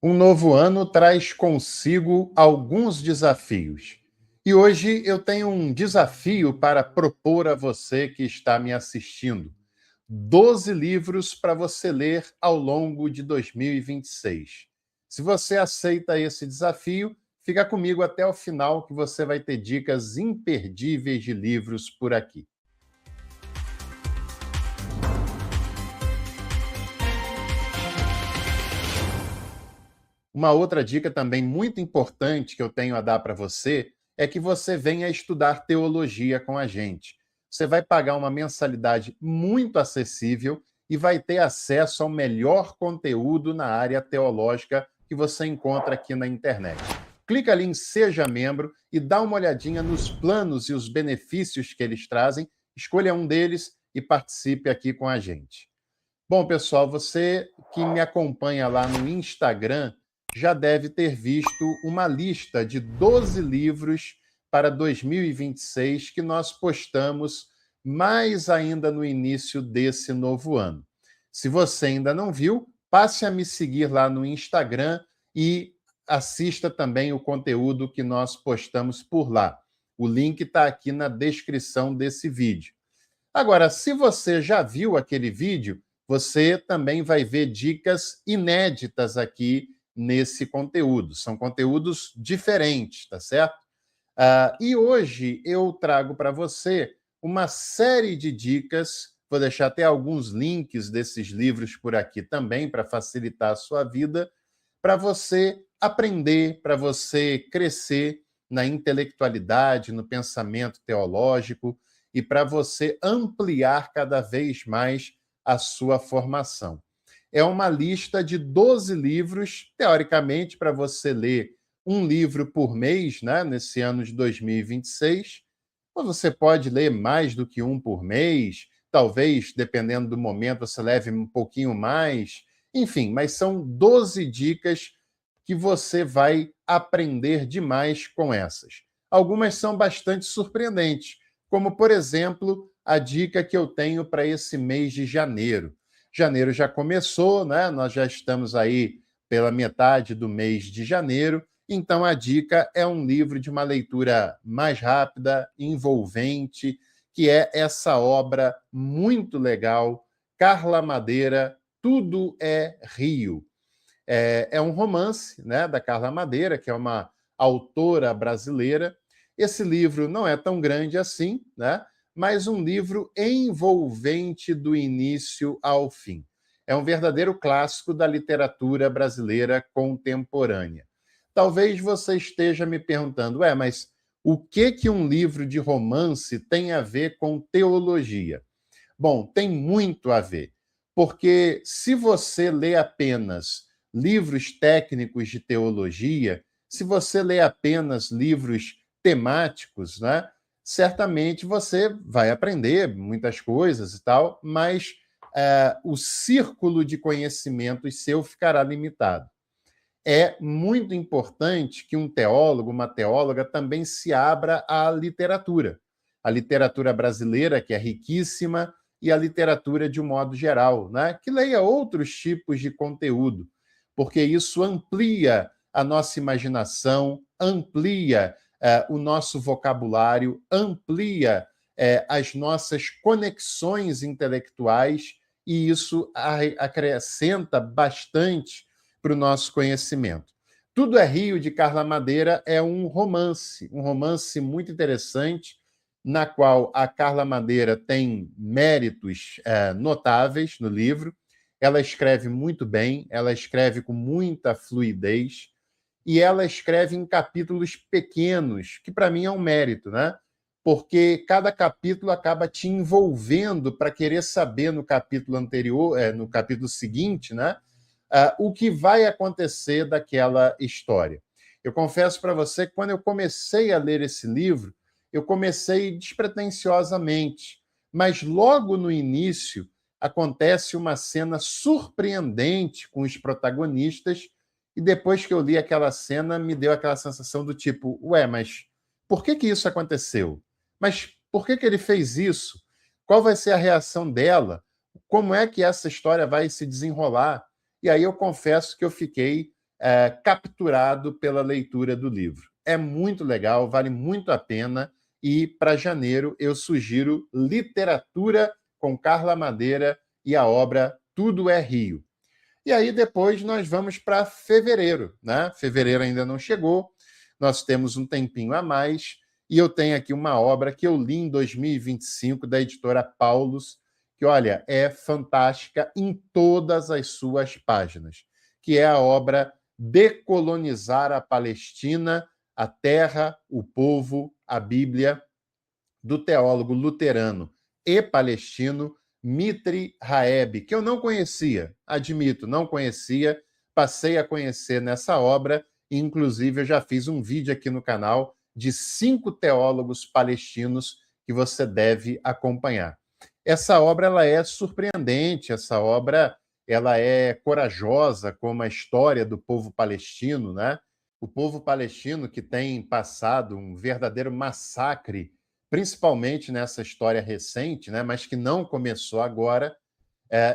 Um novo ano traz consigo alguns desafios. E hoje eu tenho um desafio para propor a você que está me assistindo. 12 livros para você ler ao longo de 2026. Se você aceita esse desafio, fica comigo até o final que você vai ter dicas imperdíveis de livros por aqui. Uma outra dica também muito importante que eu tenho a dar para você é que você venha estudar teologia com a gente. Você vai pagar uma mensalidade muito acessível e vai ter acesso ao melhor conteúdo na área teológica que você encontra aqui na internet. Clica ali em Seja Membro e dá uma olhadinha nos planos e os benefícios que eles trazem. Escolha um deles e participe aqui com a gente. Bom, pessoal, você que me acompanha lá no Instagram já deve ter visto uma lista de 12 livros para 2026 que nós postamos mais ainda no início desse novo ano. Se você ainda não viu, passe a me seguir lá no Instagram e assista também o conteúdo que nós postamos por lá. O link está aqui na descrição desse vídeo. Agora, se você já viu aquele vídeo, você também vai ver dicas inéditas aqui nesse conteúdo. São conteúdos diferentes, tá certo? E hoje eu trago para você uma série de dicas. Vou deixar até alguns links desses livros por aqui também para facilitar a sua vida, para você aprender, para você crescer na intelectualidade, no pensamento teológico e para você ampliar cada vez mais a sua formação. É uma lista de 12 livros, teoricamente, para você ler um livro por mês, né, nesse ano de 2026. Ou você pode ler mais do que um por mês, talvez, dependendo do momento, você leve um pouquinho mais. Enfim, mas são 12 dicas que você vai aprender demais com essas. Algumas são bastante surpreendentes, como, por exemplo, a dica que eu tenho para esse mês de janeiro. Janeiro já começou, né? Nós já estamos aí pela metade do mês de janeiro, então a dica é um livro de uma leitura mais rápida, envolvente, que é essa obra muito legal, Carla Madeira, Tudo é Rio. É um romance, né, da Carla Madeira, que é uma autora brasileira. Esse livro não é tão grande assim, né, mas um livro envolvente do início ao fim. É um verdadeiro clássico da literatura brasileira contemporânea. Talvez você esteja me perguntando, mas o que um livro de romance tem a ver com teologia? Bom, tem muito a ver, porque se você lê apenas livros técnicos de teologia, se você lê apenas livros temáticos, né, certamente você vai aprender muitas coisas e tal, mas o círculo de conhecimentos seu ficará limitado. É muito importante que um teólogo, uma teóloga, também se abra à literatura. A literatura brasileira, que é riquíssima, e a literatura de um modo geral, né? Que leia outros tipos de conteúdo, porque isso amplia a nossa imaginação, amplia o nosso vocabulário, amplia as nossas conexões intelectuais, e isso acrescenta bastante para o nosso conhecimento. Tudo é Rio, de Carla Madeira, é um romance muito interessante, na qual a Carla Madeira tem méritos notáveis no livro. Ela escreve muito bem, ela escreve com muita fluidez, e ela escreve em capítulos pequenos, que para mim é um mérito, né? Porque cada capítulo acaba te envolvendo para querer saber no capítulo anterior, no capítulo seguinte, né? O que vai acontecer daquela história. Eu confesso para você que quando eu comecei a ler esse livro, eu comecei despretensiosamente, mas logo no início acontece uma cena surpreendente com os protagonistas, e depois que eu li aquela cena, me deu aquela sensação do tipo, mas por que isso aconteceu? Mas por que ele fez isso? Qual vai ser a reação dela? Como é que essa história vai se desenrolar? E aí eu confesso que eu fiquei capturado pela leitura do livro. É muito legal, vale muito a pena, e para janeiro eu sugiro Literatura com Carla Madeira e a obra Tudo é Rio. E aí depois nós vamos para fevereiro, né? Fevereiro ainda não chegou, nós temos um tempinho a mais, e eu tenho aqui uma obra que eu li em 2025 da editora Paulus, que, olha, é fantástica em todas as suas páginas, que é a obra Decolonizar a Palestina, a Terra, o Povo, a Bíblia, do teólogo luterano e palestino Mitri Haeb, que eu não conhecia, admito, não conhecia, passei a conhecer nessa obra, e inclusive eu já fiz um vídeo aqui no canal de 5 teólogos palestinos que você deve acompanhar. Essa obra ela é surpreendente, essa obra ela é corajosa, como a história do povo palestino, né? O povo palestino que tem passado um verdadeiro massacre, principalmente nessa história recente, né, mas que não começou agora,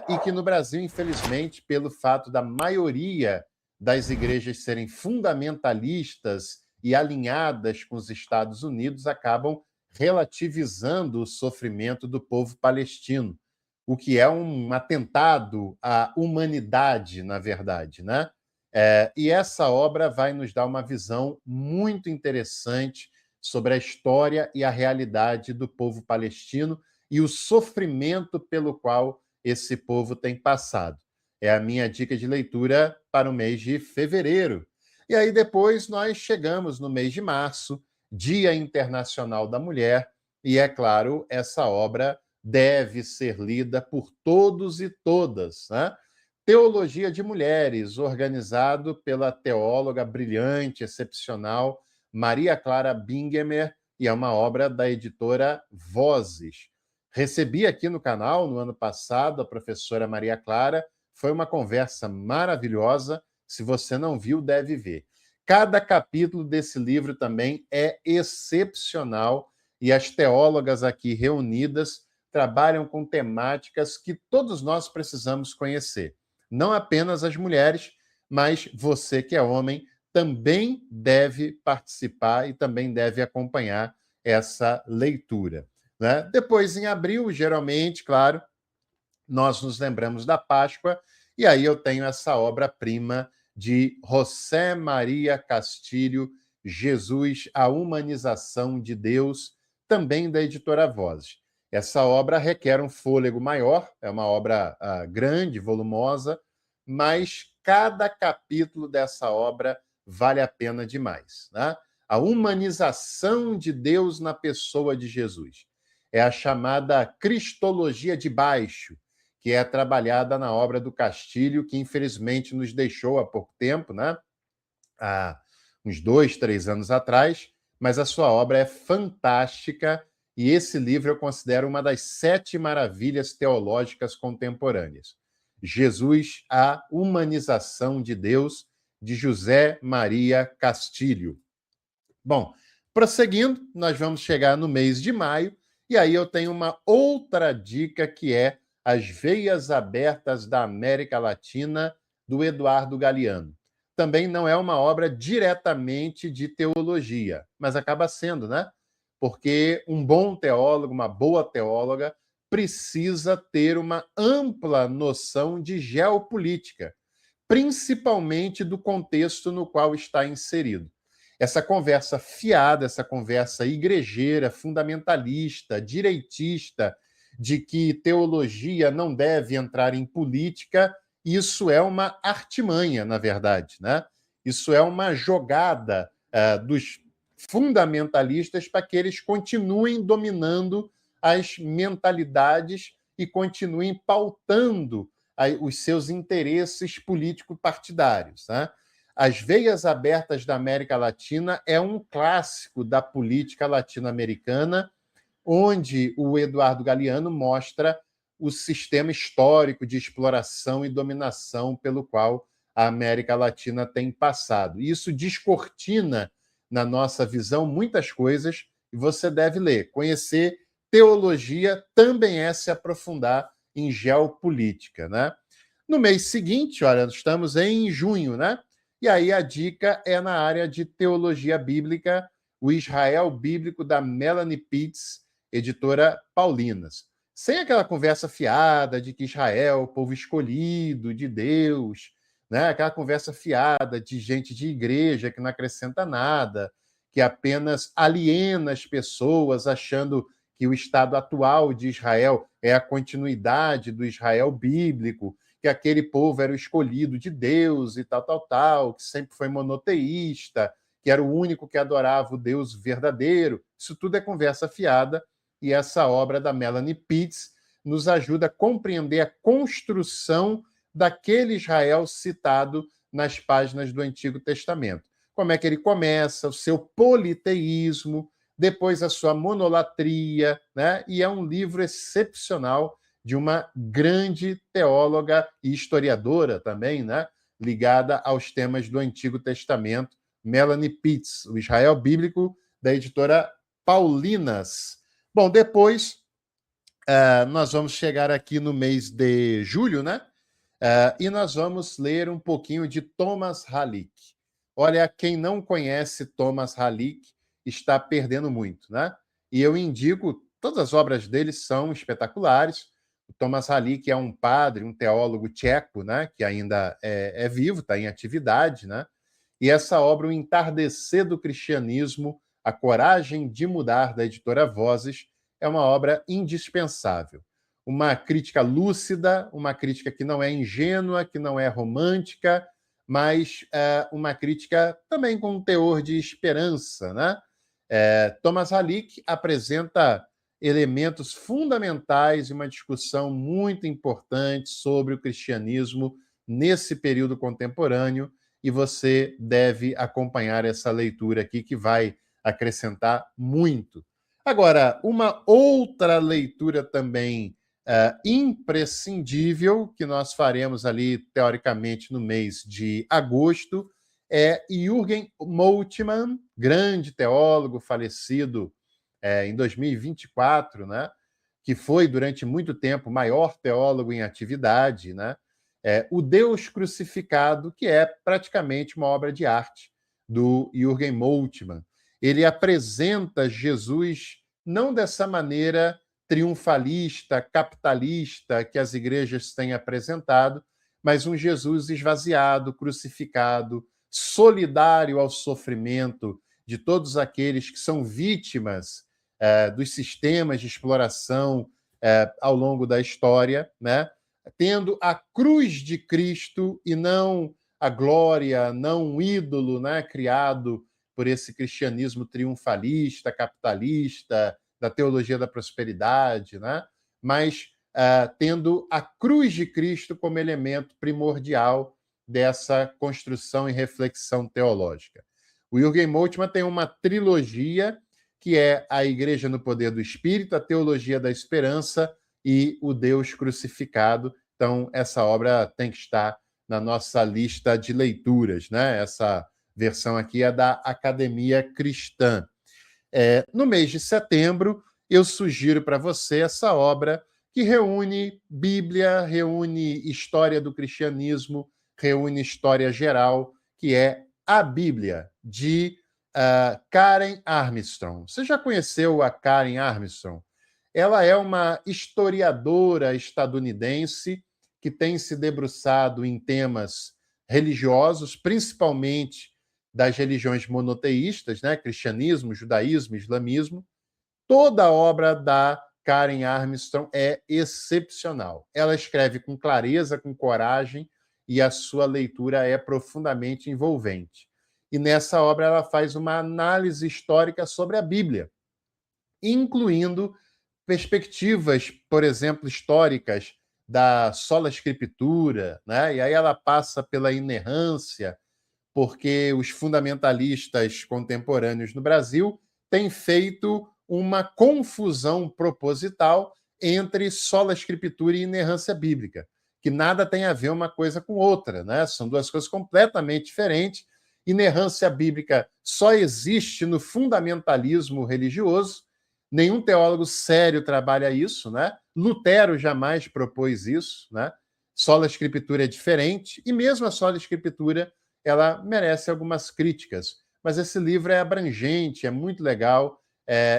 e que no Brasil, infelizmente, pelo fato da maioria das igrejas serem fundamentalistas e alinhadas com os Estados Unidos, acabam relativizando o sofrimento do povo palestino, o que é um atentado à humanidade, na verdade, né? E essa obra vai nos dar uma visão muito interessante sobre a história e a realidade do povo palestino e o sofrimento pelo qual esse povo tem passado. É a minha dica de leitura para o mês de fevereiro. E aí depois nós chegamos no mês de março, Dia Internacional da Mulher, e é claro, essa obra deve ser lida por todos e todas, né? Teologia de Mulheres, organizado pela teóloga brilhante, excepcional, Maria Clara Bingemer, e é uma obra da editora Vozes. Recebi aqui no canal, no ano passado, a professora Maria Clara, foi uma conversa maravilhosa, se você não viu, deve ver. Cada capítulo desse livro também é excepcional, e as teólogas aqui reunidas trabalham com temáticas que todos nós precisamos conhecer. Não apenas as mulheres, mas você que é homem também deve participar e também deve acompanhar essa leitura, né? Depois, em abril, geralmente, claro, nós nos lembramos da Páscoa, e aí eu tenho essa obra-prima de José Maria Castilho, Jesus, a Humanização de Deus, também da editora Vozes. Essa obra requer um fôlego maior, é uma obra grande, volumosa, mas cada capítulo dessa obra vale a pena demais, né? A humanização de Deus na pessoa de Jesus. É a chamada Cristologia de Baixo, que é trabalhada na obra do Castilho, que infelizmente nos deixou há pouco tempo, né? Há uns 2, 3 anos atrás, mas a sua obra é fantástica, e esse livro eu considero uma das 7 maravilhas teológicas contemporâneas. Jesus, a Humanização de Deus, de José Maria Castilho. Bom, prosseguindo, nós vamos chegar no mês de maio, e aí eu tenho uma outra dica, que é As Veias Abertas da América Latina, do Eduardo Galeano. Também não é uma obra diretamente de teologia, mas acaba sendo, né? Porque um bom teólogo, uma boa teóloga, precisa ter uma ampla noção de geopolítica, principalmente do contexto no qual está inserido. Essa conversa fiada, essa conversa igrejeira, fundamentalista, direitista, de que teologia não deve entrar em política, isso é uma artimanha, na verdade, né? Isso é uma jogada dos fundamentalistas para que eles continuem dominando as mentalidades e continuem pautando os seus interesses político-partidários, né? As Veias Abertas da América Latina é um clássico da política latino-americana, onde o Eduardo Galeano mostra o sistema histórico de exploração e dominação pelo qual a América Latina tem passado. Isso descortina, na nossa visão, muitas coisas, e você deve ler. Conhecer teologia também é se aprofundar em geopolítica, né? No mês seguinte, olha, estamos em junho, né? E aí a dica é na área de teologia bíblica, o Israel Bíblico da Melanie Pitts, editora Paulinas. Sem aquela conversa fiada de que Israel, o povo escolhido de Deus, né? Aquela conversa fiada de gente de igreja que não acrescenta nada, que apenas aliena as pessoas, achando que o estado atual de Israel é a continuidade do Israel bíblico, que aquele povo era o escolhido de Deus e tal, que sempre foi monoteísta, que era o único que adorava o Deus verdadeiro. Isso tudo é conversa fiada, e essa obra da Melanie Pitts nos ajuda a compreender a construção daquele Israel citado nas páginas do Antigo Testamento. Como é que ele começa, o seu politeísmo, depois a sua monolatria, né? E é um livro excepcional de uma grande teóloga e historiadora também, né? Ligada aos temas do Antigo Testamento, Melanie Pitts, o Israel Bíblico, da editora Paulinas. Bom, depois nós vamos chegar aqui no mês de julho, né? E nós vamos ler um pouquinho de Thomas Halick. Olha, quem não conhece Thomas Halick está perdendo muito, né? E eu indico, todas as obras dele são espetaculares. O Thomas Halick é um padre, um teólogo tcheco, né? Que ainda é vivo, está em atividade, né? E essa obra, O Entardecer do Cristianismo, A Coragem de Mudar, da editora Vozes, é uma obra indispensável. Uma crítica lúcida, uma crítica que não é ingênua, que não é romântica, mas uma crítica também com um teor de esperança, né? Thomas Halick apresenta elementos fundamentais e uma discussão muito importante sobre o cristianismo nesse período contemporâneo, e você deve acompanhar essa leitura aqui, que vai acrescentar muito. Agora, uma outra leitura também imprescindível, que nós faremos ali, teoricamente, no mês de agosto, é Jürgen Moltmann, grande teólogo, falecido em 2024, né? Que foi, durante muito tempo, o maior teólogo em atividade, né? O Deus Crucificado, que é praticamente uma obra de arte do Jürgen Moltmann. Ele apresenta Jesus não dessa maneira triunfalista, capitalista que as igrejas têm apresentado, mas um Jesus esvaziado, crucificado, solidário ao sofrimento de todos aqueles que são vítimas dos sistemas de exploração ao longo da história, né? Tendo a cruz de Cristo e não a glória, não um ídolo, né, criado por esse cristianismo triunfalista, capitalista, da teologia da prosperidade, né? Mas tendo a cruz de Cristo como elemento primordial dessa construção e reflexão teológica. O Jürgen Moltmann tem uma trilogia que é A Igreja no Poder do Espírito, A Teologia da Esperança e O Deus Crucificado. Então, essa obra tem que estar na nossa lista de leituras, né? Essa versão aqui é da Academia Cristã. No mês de setembro, eu sugiro para você essa obra que reúne Bíblia, reúne história do cristianismo, reúne história geral, que é A Bíblia, de Karen Armstrong. Você já conheceu a Karen Armstrong? Ela é uma historiadora estadunidense que tem se debruçado em temas religiosos, principalmente das religiões monoteístas, né? Cristianismo, judaísmo, islamismo. Toda a obra da Karen Armstrong é excepcional. Ela escreve com clareza, com coragem, e a sua leitura é profundamente envolvente. E nessa obra ela faz uma análise histórica sobre a Bíblia, incluindo perspectivas, por exemplo, históricas da sola escritura, né? E aí ela passa pela inerrância, porque os fundamentalistas contemporâneos no Brasil têm feito uma confusão proposital entre sola escritura e inerrância bíblica, que nada tem a ver uma coisa com outra, né? São duas coisas completamente diferentes. Inerrância bíblica só existe no fundamentalismo religioso. Nenhum teólogo sério trabalha isso, né? Lutero jamais propôs isso, né? Sola escritura é diferente, e mesmo a sola escritura ela merece algumas críticas. Mas esse livro é abrangente, é muito legal,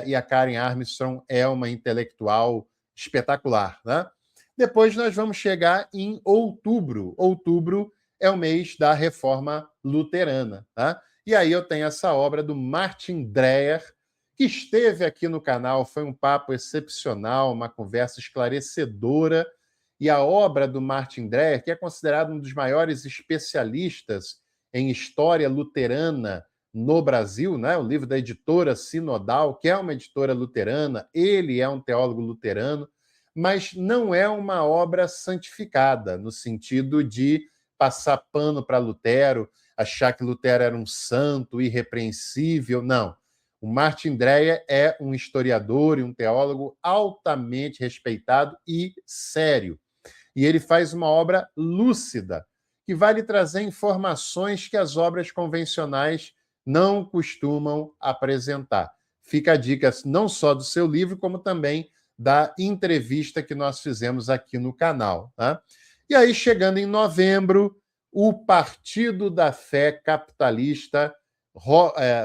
e a Karen Armstrong é uma intelectual espetacular, né? Depois nós vamos chegar em outubro. Outubro é o mês da Reforma Luterana, tá? E aí eu tenho essa obra do Martin Dreyer, que esteve aqui no canal, foi um papo excepcional, uma conversa esclarecedora. E a obra do Martin Dreyer, que é considerado um dos maiores especialistas em história luterana no Brasil, né? O livro da editora Sinodal, que é uma editora luterana, ele é um teólogo luterano, mas não é uma obra santificada, no sentido de passar pano para Lutero, achar que Lutero era um santo irrepreensível. Não. O Martin Dreyer é um historiador e um teólogo altamente respeitado e sério. E ele faz uma obra lúcida, que vai lhe trazer informações que as obras convencionais não costumam apresentar. Fica a dica não só do seu livro, como também da entrevista que nós fizemos aqui no canal. Tá? E aí, chegando em novembro, o Partido da Fé Capitalista,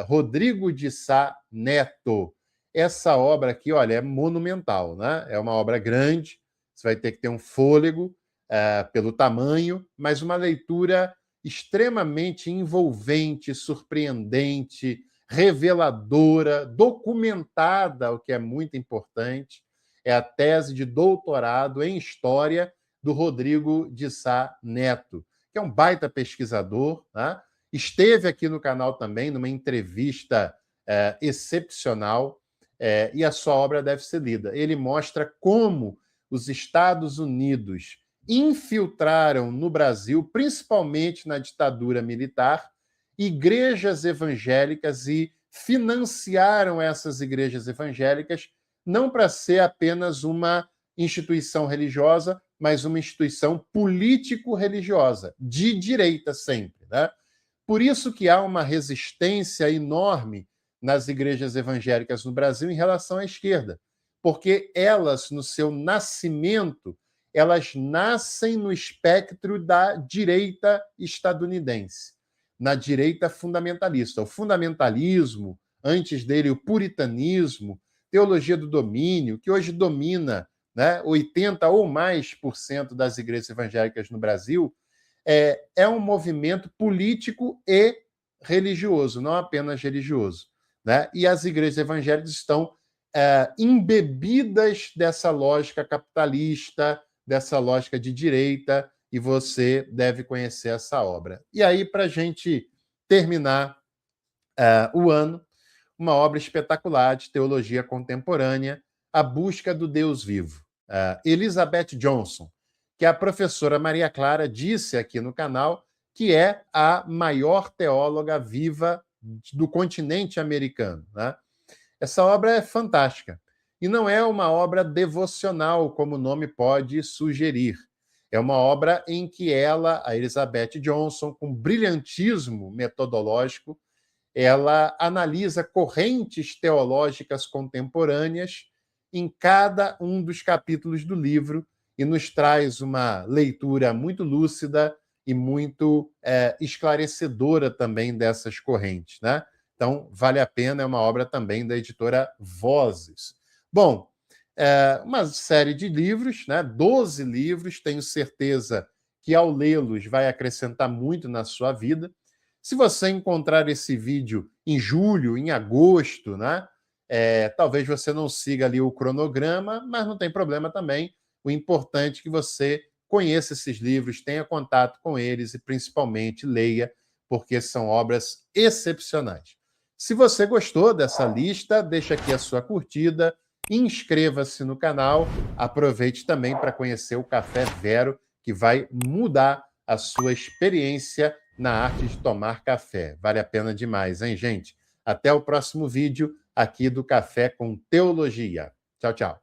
Rodrigo de Sá Neto. Essa obra aqui, olha, é monumental, né? É uma obra grande, você vai ter que ter um fôlego pelo tamanho, mas uma leitura extremamente envolvente, surpreendente, reveladora, documentada, o que é muito importante. É a tese de doutorado em História do Rodrigo de Sá Neto, que é um baita pesquisador, né? Esteve aqui no canal também, numa entrevista excepcional, e a sua obra deve ser lida. Ele mostra como os Estados Unidos infiltraram no Brasil, principalmente na ditadura militar, igrejas evangélicas e financiaram essas igrejas evangélicas não para ser apenas uma instituição religiosa, mas uma instituição político-religiosa, de direita sempre, né? Por isso que há uma resistência enorme nas igrejas evangélicas no Brasil em relação à esquerda, porque elas, no seu nascimento, elas nascem no espectro da direita estadunidense, na direita fundamentalista. O fundamentalismo, antes dele o puritanismo, teologia do domínio, que hoje domina, né, 80% ou mais das igrejas evangélicas no Brasil, é um movimento político e religioso, não apenas religioso. Né? E as igrejas evangélicas estão embebidas dessa lógica capitalista, dessa lógica de direita, e você deve conhecer essa obra. E aí, para a gente terminar o ano, uma obra espetacular de teologia contemporânea, A Busca do Deus Vivo. Elizabeth Johnson, que a professora Maria Clara disse aqui no canal que é a maior teóloga viva do continente americano. Né? Essa obra é fantástica. E não é uma obra devocional, como o nome pode sugerir. É uma obra em que ela, a Elizabeth Johnson, com brilhantismo metodológico, ela analisa correntes teológicas contemporâneas em cada um dos capítulos do livro e nos traz uma leitura muito lúcida e muito esclarecedora também dessas correntes. Né? Então, vale a pena, é uma obra também da editora Vozes. Bom, uma série de livros, né? 12 livros, tenho certeza que ao lê-los vai acrescentar muito na sua vida. Se você encontrar esse vídeo em julho, em agosto, né? Talvez você não siga ali o cronograma, mas não tem problema também. O importante é que você conheça esses livros, tenha contato com eles e, principalmente, leia, porque são obras excepcionais. Se você gostou dessa lista, deixa aqui a sua curtida, inscreva-se no canal, aproveite também para conhecer o Café Vero, que vai mudar a sua experiência na arte de tomar café. Vale a pena demais, hein, gente? Até o próximo vídeo aqui do Café com Teologia. Tchau, tchau.